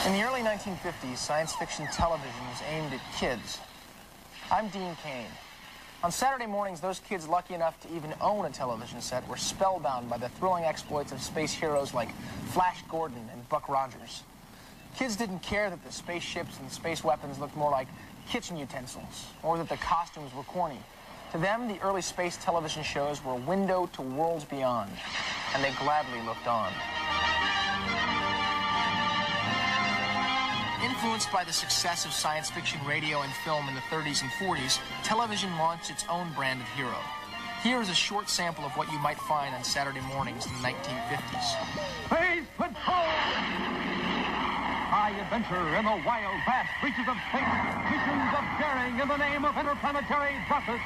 In the early 1950s, science fiction television was aimed at kids. I'm Dean Cain. On Saturday mornings, those kids lucky enough to even own a television set were spellbound by the thrilling exploits of space heroes like Flash Gordon and Buck Rogers. Kids didn't care that the spaceships and space weapons looked more like kitchen utensils, or that the costumes were corny. To them, the early space television shows were a window to worlds beyond, and they gladly looked on. Influenced by the success of science fiction radio and film in the 30s and 40s, television launched its own brand of hero. Here is a short sample of what you might find on Saturday mornings in the 1950s. Space Patrol! High adventure in the wild, vast reaches of space. Missions of daring in the name of interplanetary justice.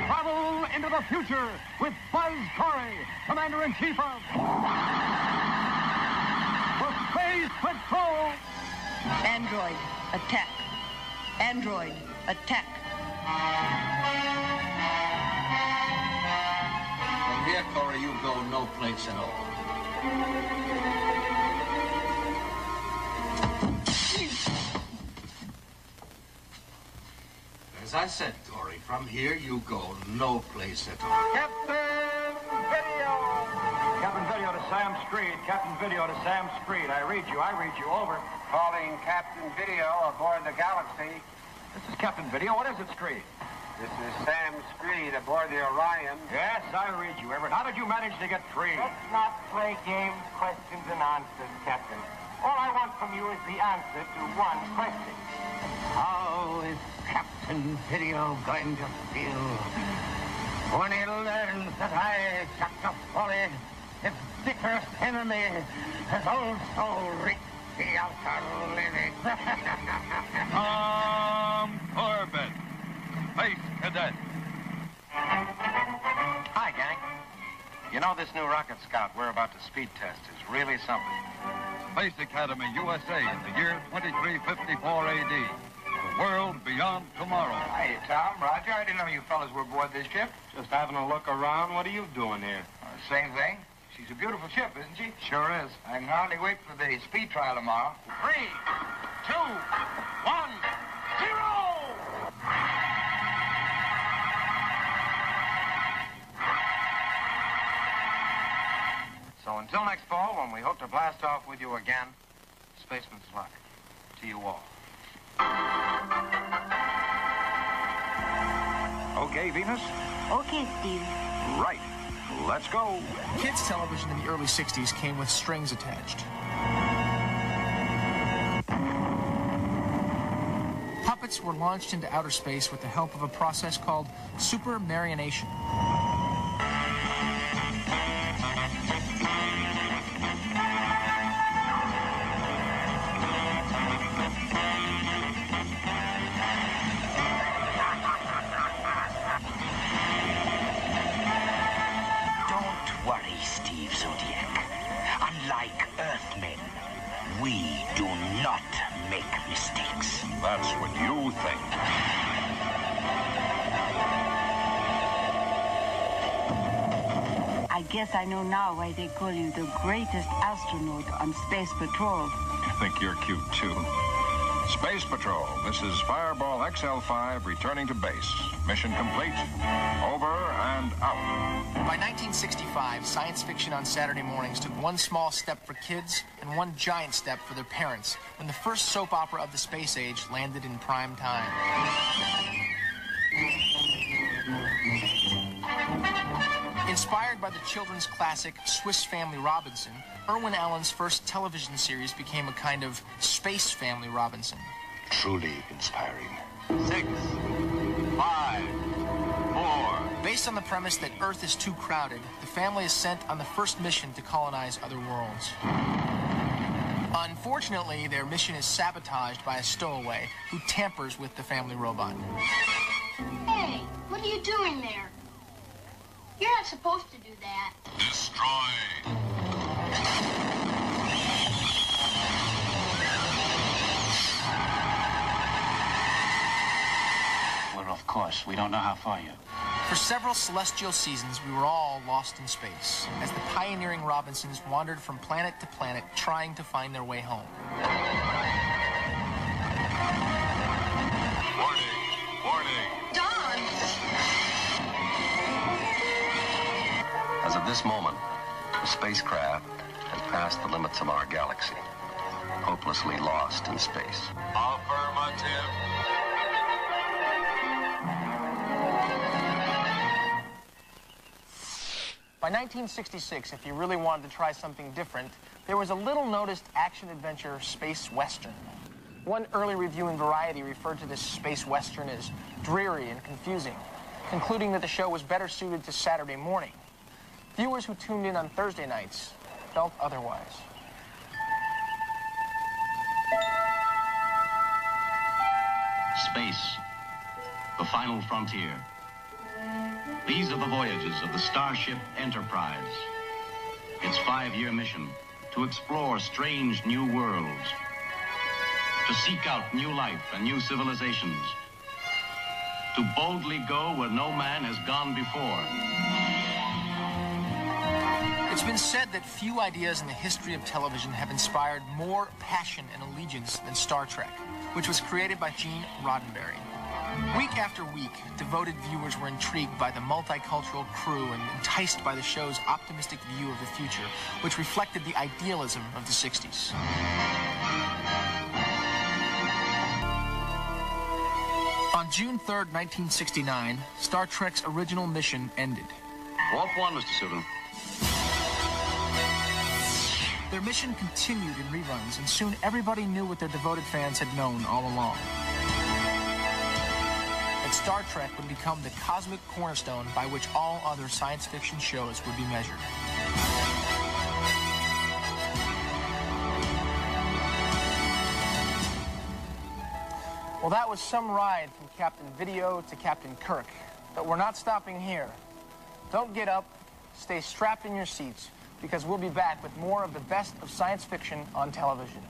Travel into the future with Buzz Corey, Commander-in-Chief of the Space Patrol. Android, attack. Android, attack. From here, Corey, you go no place at all. As I said, Corey, from here you go no place at all. Captain Video! Captain Video to Sam Screed. Captain Video to Sam Screed. I read you, over. Calling Captain Video aboard the Galaxy. This is Captain Video. What is it, Screed? This is Sam Screed aboard the Orion. Yes, I read you, Everett. How did you manage to get free? Let's not play games, questions, and answers, Captain. All I want from you is the answer to one question. How is Captain Video going to feel when he learns that I, Dr. Foley, his bitterest enemy, has also reached the outer limits? Corbett, Space Cadet. Hi, gang. You know, this new rocket scout we're about to speed test is really something. Space Academy, USA, in the year 2354 AD. The world beyond tomorrow. Hey, Tom, Roger, I didn't know you fellas were aboard this ship. Just having a look around. What are you doing here? Same thing. She's a beautiful ship, isn't she? Sure is. I can hardly wait for the speed trial tomorrow. 3, 2, 1, 0! So until next fall, when we hope to blast off with you again, spaceman's luck to you all. Okay, Venus? Okay, Steve. Right. Let's go. Kids' television in the early 60s came with strings attached. Puppets were launched into outer space with the help of a process called super marionation. We do not make mistakes. That's what you think. I guess I know now why they call you the greatest astronaut on Space Patrol. I think you're cute, too. Space Patrol, this is Fireball XL5 returning to base. Mission complete. Over and out. By 1965, science fiction on Saturday mornings took one small step for kids and one giant step for their parents when the first soap opera of the space age landed in prime time. Inspired by the children's classic Swiss Family Robinson, Irwin Allen's first television series became a kind of Space Family Robinson. Truly inspiring. 6, 5, 4. Based on the premise that Earth is too crowded, the family is sent on the first mission to colonize other worlds. Unfortunately, their mission is sabotaged by a stowaway who tampers with the family robot. Hey, what are you doing there? You're not supposed to do that. Destroy. Well, of course, we don't know how far you. For several celestial seasons, we were all lost in space, as the pioneering Robinsons wandered from planet to planet, trying to find their way home. Warning! Warning! Don! As of this moment, the spacecraft has passed the limits of our galaxy, hopelessly lost in space. Affirmative. By 1966, if you really wanted to try something different, there was a little-noticed action-adventure space western. One early review in Variety referred to this space western as dreary and confusing, concluding that the show was better suited to Saturday morning. Viewers who tuned in on Thursday nights felt otherwise. Space, the final frontier. These are the voyages of the Starship Enterprise. Its 5-year mission, to explore strange new worlds, to seek out new life and new civilizations, to boldly go where no man has gone before. It's been said that few ideas in the history of television have inspired more passion and allegiance than Star Trek, which was created by Gene Roddenberry. Week after week, devoted viewers were intrigued by the multicultural crew and enticed by the show's optimistic view of the future, which reflected the idealism of the 60s. On June 3rd, 1969, Star Trek's original mission ended. Warp 1, Mr. Sudan. Their mission continued in reruns, and soon everybody knew what their devoted fans had known all along. That Star Trek would become the cosmic cornerstone by which all other science fiction shows would be measured. Well, that was some ride from Captain Video to Captain Kirk, but we're not stopping here. Don't get up, stay strapped in your seats, because we'll be back with more of the best of science fiction on television.